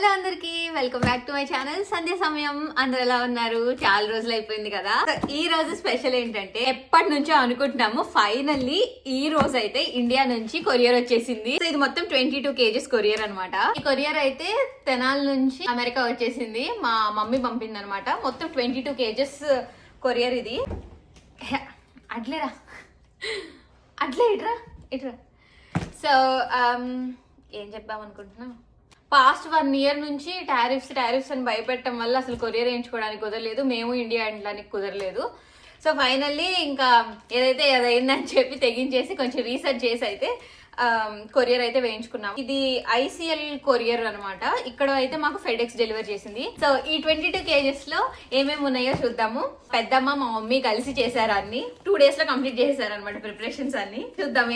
Hello అందరికి welcome back to my channel Sandhya Samayam. అందరు ఎలా ఉన్నారు? చాలా రోజులు అయిపోయింది కదా. ఈ రోజు స్పెషల్ ఏంటంటే ఎప్పటి నుంచో అనుకుంటున్నాము, ఫైనల్లీ ఈ రోజు అయితే ఇండియా నుంచి కొరియర్ వచ్చేసింది. ఇది మొత్తం 22 kgs కొరియర్ అనమాట. ఈ కొరియర్ అయితే తెనాల నుంచి అమెరికా వచ్చేసింది. మా మమ్మీ పంపింది అనమాట. మొత్తం 22 kgs కొరియర్ ఇది. అట్లేరా అట్లే ఇట్రా ఇట్రా. సో ఏం చెప్దాం అనుకుంటున్నా, పాస్ట్ 1 year నుంచి టారిఫ్స్ అని భయపెట్టడం వల్ల అసలు కొరియర్ వేయించుకోవడానికి కుదరలేదు. మేము ఇండియా వెళ్ళడానికి కుదరలేదు. సో ఫైనల్లీ ఇంకా ఏదైతే అదైందని చెప్పి తెగించేసి కొంచెం రీసెర్చ్ చేసి అయితే కొరియర్ అయితే వేయించుకున్నాం. ఇది ఐసిఎల్ కొరియర్ అనమాట. ఇక్కడ అయితే మాకు ఫెడెక్స్ డెలివరీ చేసింది. సో ఈ 22 kgs లో ఏమేమి ఉన్నాయో చూద్దాము. పెద్దమ్మ మా మమ్మీ కలిసి చేశారు, అన్ని 2 days లో కంప్లీట్ చేశారు అనమాట ప్రిపరేషన్స్ అన్ని. చూద్దాం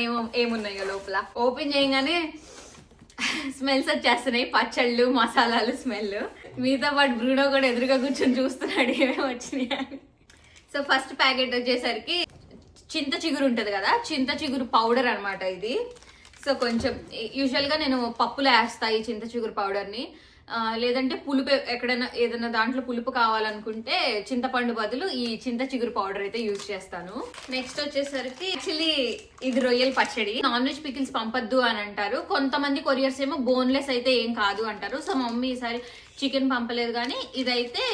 ఏమున్నాయో లోపల. ఓపెన్ చేయగానే స్మెల్స్ వచ్చేస్తున్నాయి, పచ్చళ్ళు మసాలాలు స్మెల్. మీతో పాటు బ్రూనో కూడా ఎదురుగా కూర్చొని చూస్తున్నాడు ఏమేమి వచ్చినాయి అని. సో ఫస్ట్ ప్యాకెట్ వచ్చేసరికి చింత చిగురు ఉంటుంది కదా, చింత చిగురు పౌడర్ అనమాట ఇది. సో కొంచెం యూజువల్గా నేను పప్పులో వేస్తా ఈ చింత చిగురు పౌడర్ని. లేదంటే పులుపు ఎక్కడైనా ఏదైనా దాంట్లో పులుపు కావాలనుకుంటే చింతపండు బదులు ఈ చింత చిగురు పౌడర్ అయితే యూజ్ చేస్తాను. నెక్స్ట్ వచ్చేసరికి యాక్చువల్లీ ఇది రొయ్యల పచ్చడి. నాన్ వెజ్ పికిల్స్ పంపద్దు అని అంటారు కొంతమంది కొరియర్స్, ఏమో బోన్లెస్ అయితే ఏం కాదు అంటారు. సో మమ్మీ ఈసారి చికెన్ పంపలేదు, కానీ ఇదైతే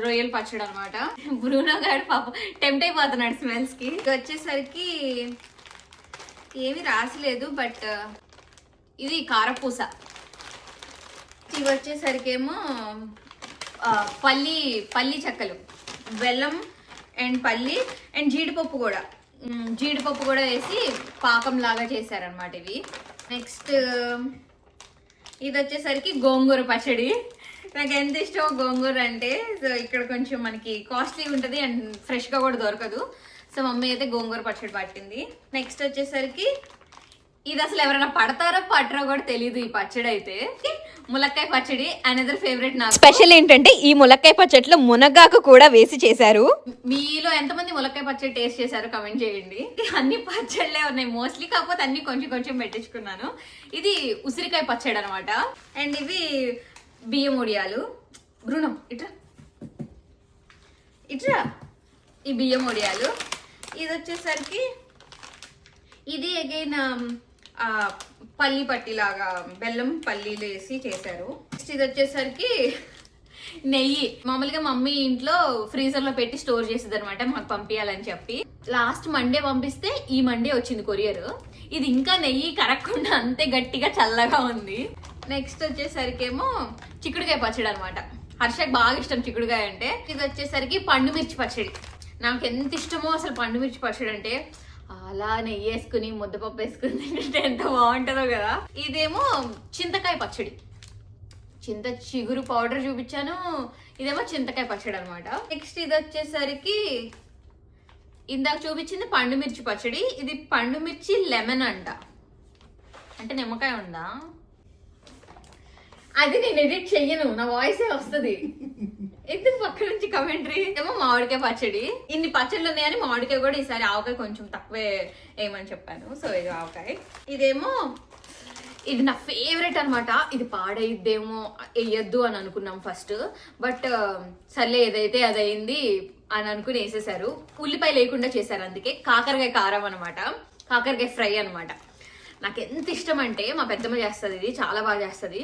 రొయ్యల పచ్చడి అనమాట. బ్రూనో గారు పాప టెంప్ట్ అయిపోతున్నాడు స్మెల్స్ కి. ఇది వచ్చేసరికి ఏమి రాసలేదు, బట్ ఇది కారపూస. ఇవి వచ్చేసరికి ఏమో పల్లి చెక్కలు, బెల్లం అండ్ పల్లి అండ్ జీడిపప్పు కూడా వేసి పాకం లాగా చేశారనమాట ఇవి. నెక్స్ట్ ఇది వచ్చేసరికి గోంగూర పచ్చడి. నాకు ఎంత ఇష్టం గోంగూర అంటే. సో ఇక్కడ కొంచెం మనకి కాస్ట్లీ ఉంటుంది అండ్ ఫ్రెష్గా కూడా దొరకదు. సో మమ్మీ అయితే గోంగూర పచ్చడి పట్టింది. నెక్స్ట్ వచ్చేసరికి ఇది అసలు ఎవరైనా పడతారో పట్టరో కూడా తెలియదు ఈ పచ్చడి అయితే. ములక్కాయ పచ్చడి అనదర్ ఫేవరెట్. నాకు స్పెషల్ ఏంటంటే ఈ ములక్కాయ పచ్చడిలో మునగాకు కూడా వేసి చేశారు. మీలో ఎంతమంది ములక్కాయ పచ్చడి టేస్ట్ చేశారు కమెంట్ చేయండి. అన్ని పచ్చళ్ళే ఉన్నాయి మోస్ట్లీ, కాకపోతే అన్ని కొంచెం కొంచెం పెట్టించుకున్నాను. ఇది ఉసిరికాయ పచ్చడి అనమాట. అండ్ ఇవి బియ్యం ఒడియాలు. బ్రూనో ఇట్రా ఇట్రా. ఈ బియ్యం ఒడియాలు. ఇది వచ్చేసరికి ఇది అగైన్ పల్లి పట్టిలాగా బెల్లం పల్లీలు వేసి చేశారు. నెక్స్ట్ ఇది వచ్చేసరికి నెయ్యి. మామూలుగా మమ్మీ ఇంట్లో ఫ్రీజర్ లో పెట్టి స్టోర్ చేసేది అనమాట మాకు పంపించాలని చెప్పి. లాస్ట్ మండే పంపిస్తే ఈ మండే వచ్చింది కొరియర్. ఇది ఇంకా నెయ్యి కరగకుండా అంతే గట్టిగా చల్లగా ఉంది. నెక్స్ట్ వచ్చేసరికి ఏమో చిక్కుడుకాయ పచ్చడి అనమాట. హర్షకి బాగా ఇష్టం చిక్కుడుకాయ అంటే. ఇది వచ్చేసరికి పండు మిర్చి పచ్చడి. నాకు ఎంత ఇష్టమో అసలు పండు మిర్చి పచ్చడి అంటే. అలా నెయ్యి వేసుకుని ముద్దపప్పు వేసుకుని తింటే ఎంత బాగుంటుందో కదా. ఇదేమో చింతకాయ పచ్చడి, చింత చిగురు పౌడర్ చూపించాను. ఇదేమో చింతకాయ పచ్చడి అనమాట. నెక్స్ట్ ఇది వచ్చేసరికి ఇందాక చూపించింది పండు మిర్చి పచ్చడి. ఇది పండు మిర్చి లెమన్ అంట, అంటే నిమ్మకాయ ఉందా. అది నేను ఎడిట్ చెయ్యను, నా వాయిసే వస్తుంది. ఎందుకు పక్క నుంచి కమెంటరీ. ఏమో మామిడికాయ పచ్చడి. ఇన్ని పచ్చళ్ళు ఉన్నాయని మామిడికాయ కూడా ఈసారి ఆవకాయ కొంచెం తక్కువే ఏమని చెప్పాను. సో ఇది ఆవకాయ. ఇదేమో ఇది నా ఫేవరెట్ అనమాట. ఇది పాడైద్దేమో వేయద్దు అని అనుకున్నాం ఫస్ట్, బట్ సర్లే ఏదైతే అదైంది అని అనుకుని వేసేసారు. ఉల్లిపాయ లేకుండా చేశారు, అందుకే కాకరకాయ కారం అనమాట, కాకరకాయ ఫ్రై అనమాట. నాకు ఎంత ఇష్టం అంటే మా పెద్దమ్మ చేస్తుంది, ఇది చాలా బాగా చేస్తుంది.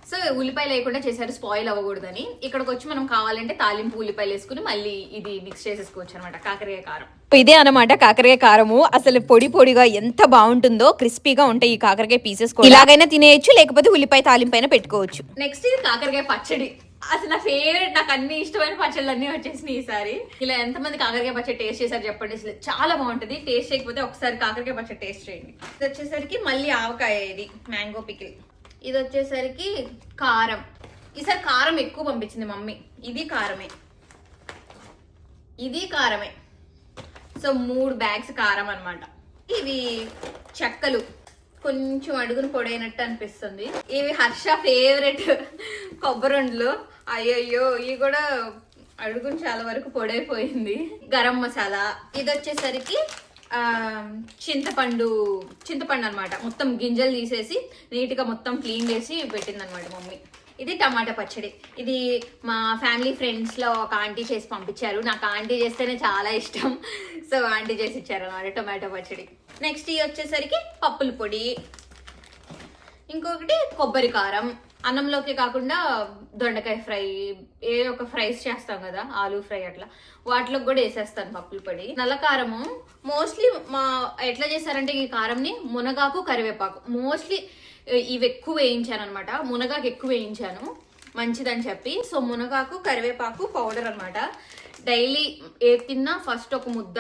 సో ఉల్లిపాయ లేకుండా చేశారు, స్పాయిల్ అవ్వకూడదని. ఇక్కడికి వచ్చి మనం కావాలంటే తాలింపు ఉల్లిపాయలు వేసుకుని మళ్ళీ ఇది మిక్స్ చేసేసుకోవచ్చు అనమాట కాకరకాయ కారం. ఇదే అనమాట కాకరకాయ కారము. అసలు పొడి పొడిగా ఎంత బాగుంటుందో, క్రిస్పీగా ఉంటాయి ఈ కాకరకాయ పీసెస్. ఇలాగైనా తినేయచ్చు, లేకపోతే ఉల్లిపాయ తాలింపైన పెట్టుకోవచ్చు. నెక్స్ట్ ఇది కాకరకాయ పచ్చడి. అసలు నా ఫేవరెట్, నాకు అన్ని ఇష్టమైన పచ్చళ్ళు అన్ని వచ్చేసినాయి ఈసారి. ఇలా ఎంతమంది కాకరకాయ పచ్చడి టేస్ట్ చేశారు చెప్పండి. అసలు చాలా బాగుంటుంది. టేస్ట్ చేయకపోతే ఒకసారి కాకరకాయ పచ్చడి టేస్ట్ చేయండి. ఇది వచ్చేసరికి మళ్ళీ ఆవకాయ, ఇది మ్యాంగో పికిల్. ఇది వచ్చేసరికి కారం. ఈసారి కారం ఎక్కువ పంపించింది మమ్మీ. ఇది కారమే, ఇది కారమే. సో 3 bags కారం అనమాట. ఇవి చెక్కలు, కొంచెం అడుగును పొడైనట్టు అనిపిస్తుంది. ఇవి హర్ష ఫేవరెట్ కొబ్బరుండ్లు. అయ్యయ్యో ఇవి కూడా అడుగును చాలా వరకు పొడైపోయింది. గరం మసాలా. ఇది వచ్చేసరికి చింతపండు అనమాట, మొత్తం గింజలు తీసేసి నీట్గా మొత్తం క్లీన్ చేసి పెట్టిందనమాట మమ్మీ. ఇది టమాటా పచ్చడి. ఇది మా ఫ్యామిలీ ఫ్రెండ్స్లో ఒక ఆంటీ చేసి పంపించారు. నాకు ఆంటీ చేస్తేనే చాలా ఇష్టం, సో ఆంటీ చేసి ఇచ్చారు అనమాట టమాటా పచ్చడి. నెక్స్ట్ ఇవి వచ్చేసరికి పప్పుల పొడి, ఇంకొకటి కొబ్బరి కారం. అన్నంలోకి కాకుండా దొండకాయ ఫ్రై, ఏ ఒక ఫ్రైస్ చేస్తాం కదా, ఆలూ ఫ్రై అట్లా, వాటిలోకి కూడా వేసేస్తాను పప్పుల పొడి. నల్ల కారము మోస్ట్లీ ఎట్లా చేస్తారంటే ఈ కారంని మునగాకు కరివేపాకు మోస్ట్లీ ఇవి ఎక్కువ వేయించాను అనమాట. మునగాకు ఎక్కువ వేయించాను మంచిదని చెప్పి. సో మునగాకు కరివేపాకు పౌడర్ అనమాట. డైలీ ఏ తిన్నా ఫస్ట్ ఒక ముద్ద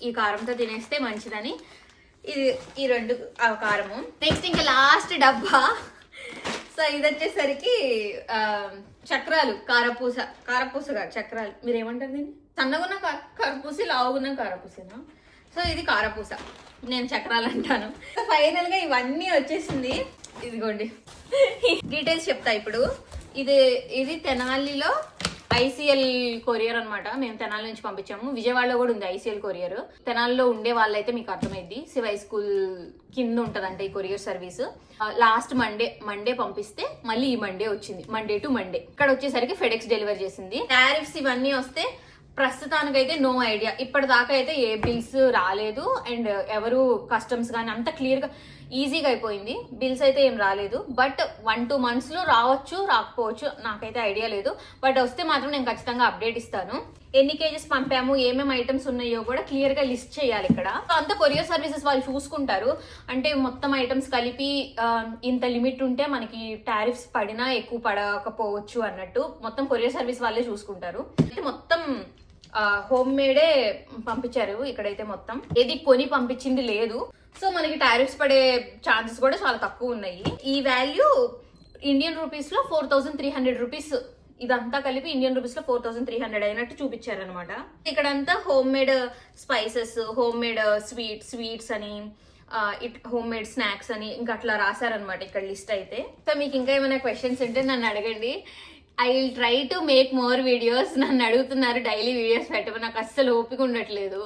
ఈ కారంతో తినేస్తే మంచిదని ఈ రెండు కారము. నెక్స్ట్ ఇంకా లాస్ట్ డబ్బా. సో ఇది వచ్చేసరికి చక్రాలు, కారపూసగా చక్రాలు, మీరు ఏమంటారు దీన్ని? సన్నగున్న కారపూసి, లావుగున్న కారపూసేనా? సో ఇది కారపూస, నేను చక్రాలు అంటాను. సో ఫైనల్ గా ఇవన్నీ వచ్చేసింది. ఇదిగోండి డీటెయిల్స్ చెప్తా ఇప్పుడు. ఇది తెనాలిలో ఐసీఎల్ కొరియర్ అనమాట. మేము తెనాలి నుంచి పంపించాము. విజయవాడలో కూడా ఉంది ఐసీఎల్ కొరియర్. తెనాలిలో ఉండే వాళ్ళైతే మీకు అర్థమైంది, సివై స్కూల్ కింద ఉంటదంట ఈ కొరియర్ సర్వీస్. లాస్ట్ మండే పంపిస్తే మళ్ళీ ఈ మండే వచ్చింది, మండే టు మండే. ఇక్కడ వచ్చేసరికి ఫెడెక్స్ డెలివరీ చేసింది. టారిఫ్స్ ఇవన్నీ వస్తే ప్రస్తుతానికైతే నో ఐడియా. ఇప్పటిదాకా అయితే ఏ బిల్స్ రాలేదు, అండ్ ఎవరు కస్టమ్స్ కానీ అంత క్లియర్గా ఈజీగా అయిపోయింది. బిల్స్ అయితే ఏం రాలేదు, బట్ 1-2 monthsలో రావచ్చు, రాకపోవచ్చు, నాకైతే ఐడియా లేదు. బట్ వస్తే మాత్రం నేను ఖచ్చితంగా అప్డేట్ ఇస్తాను. ఎన్ని కేజెస్ పంపాము, ఏమేమి ఐటమ్స్ ఉన్నాయో కూడా క్లియర్గా లిస్ట్ చేయాలి ఇక్కడ. అంత కొరియర్ సర్వీసెస్ వాళ్ళు చూసుకుంటారు. అంటే మొత్తం ఐటమ్స్ కలిపి ఇంత లిమిట్ ఉంటే మనకి టారిఫ్స్ పడినా ఎక్కువ పడకపోవచ్చు అన్నట్టు మొత్తం కొరియర్ సర్వీస్ వాళ్ళే చూసుకుంటారు. అయితే మొత్తం హోమ్ మేడే పంపించారు ఇక్కడైతే. మొత్తం ఏది కొని పంపించింది లేదు. సో మనకి టారిఫ్స్ పడే ఛాన్సెస్ కూడా చాలా తక్కువ ఉన్నాయి. ఈ వాల్యూ ఇండియన్ రూపీస్లో 4300 రూపీస్. ఇదంతా కలిపి ఇండియన్ రూపీస్ లో 4300 అయినట్టు చూపించారనమాట. ఇక్కడంతా home made spices, home made sweets అని, హోమ్ మేడ్ స్నాక్స్ అని ఇంకా అట్లా రాశారనమాట ఇక్కడ లిస్ట్ అయితే. సో మీకు ఇంకా ఏమైనా క్వశ్చన్స్ ఉంటే నన్ను అడగండి. I will try to make more videos. నన్ను అడుగుతున్నారు డైలీ వీడియోస్ పెట్టమని, నాకు అస్సలు ఓపిక ఉండట్లేదు,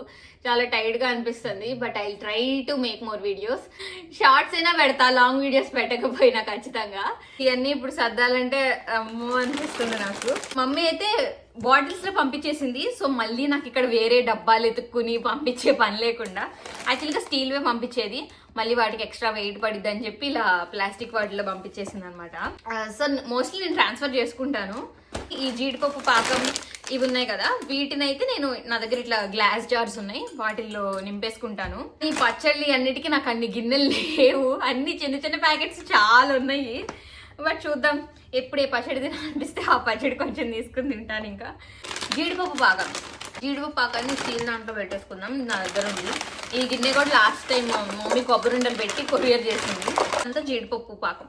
చాలా టైర్డ్ గా అనిపిస్తుంది. But I will try to make more videos. Shorts అయినా పెడతా, లాంగ్ వీడియోస్ పెట్టకపోయినా ఖచ్చితంగా. ఇవన్నీ ఇప్పుడు సర్దాలంటే అమ్మో అనిపిస్తుంది నాకు. మమ్మీ అయితే బాటిల్స్ లో పంపించేసింది. సో మళ్ళీ నాకు ఇక్కడ వేరే డబ్బాలు ఎత్తుక్కుని పంపించే పని లేకుండా యాక్చువల్గా స్టీల్ వే పంపించేది, మళ్ళీ వాటికి ఎక్స్ట్రా వెయిట్ పడిద్ది అని చెప్పి ఇలా ప్లాస్టిక్ వాటిలో పంపించేసింది అనమాట. సో మోస్ట్లీ నేను ట్రాన్స్ఫర్ చేసుకుంటాను. ఈ జీడిపప్పు పాకం ఇవి ఉన్నాయి కదా, వీటినైతే నేను నా దగ్గర ఇట్లా గ్లాస్ జార్స్ ఉన్నాయి, వాటిల్లో నింపేసుకుంటాను. ఈ పచ్చళ్ళు అన్నిటికీ నాకు అన్ని గిన్నెలు లేవు, అన్ని చిన్న చిన్న ప్యాకెట్స్ చాలా ఉన్నాయి. బట్ చూద్దాం, ఎప్పుడు ఏ పచ్చడి తినాలనిపిస్తే ఆ పచ్చడి కొంచెం తీసుకుని తింటాను. ఇంకా జీడిపప్పు పాకాన్ని స్టీల్ దాంట్లో పెట్టేసుకుందాం, నా దగ్గర ఉంది. ఈ గిన్నె కూడా లాస్ట్ టైం మమ్మీ కొబ్బరిండలు పెట్టి కొరియర్ చేసింది. అంతా జీడిపప్పు పాకం,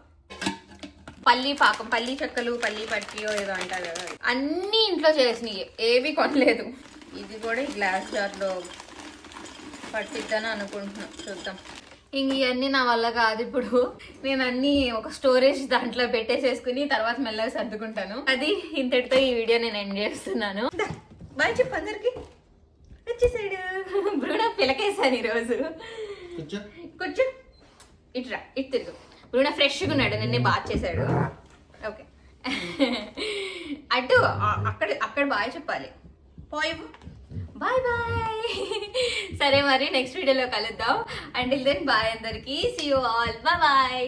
పల్లి చెక్కలు, పల్లి పట్టియో ఏదో అంటారు కదా, అన్ని ఇంట్లో చేసినాయి, ఏవి కొనలేదు. ఇది కూడా ఈ గ్లాస్ జార్లో పట్టిద్దని అనుకుంటున్నాం, చూద్దాం. ఇంక ఇవన్నీ నా వల్ల కాదు. ఇప్పుడు నేను అన్ని ఒక స్టోరేజ్ దాంట్లో పెట్టేసేసుకుని తర్వాత మెల్లగా సర్దుకుంటాను. అది ఇంతటితో ఈ వీడియో నేను ఎండ్ చేస్తున్నాను. బాయ్ చెప్పు అందరికి. వచ్చేసాడు బ్రూనో, పిలకేసాను ఈరోజు. కూర్చో, ఇట్రా, ఇటు తిరుగు. బ్రూనో ఫ్రెష్గా ఉన్నాడు, నిన్నే బాత్ చేశాడు. ఓకే అటు అక్కడ బాయ్ చెప్పాలి. Bye bye. సరే మరి నెక్స్ట్ వీడియోలో కలుద్దాం. అంటిల్ దెన్ బాయ్ అందరికి. See you all, bye.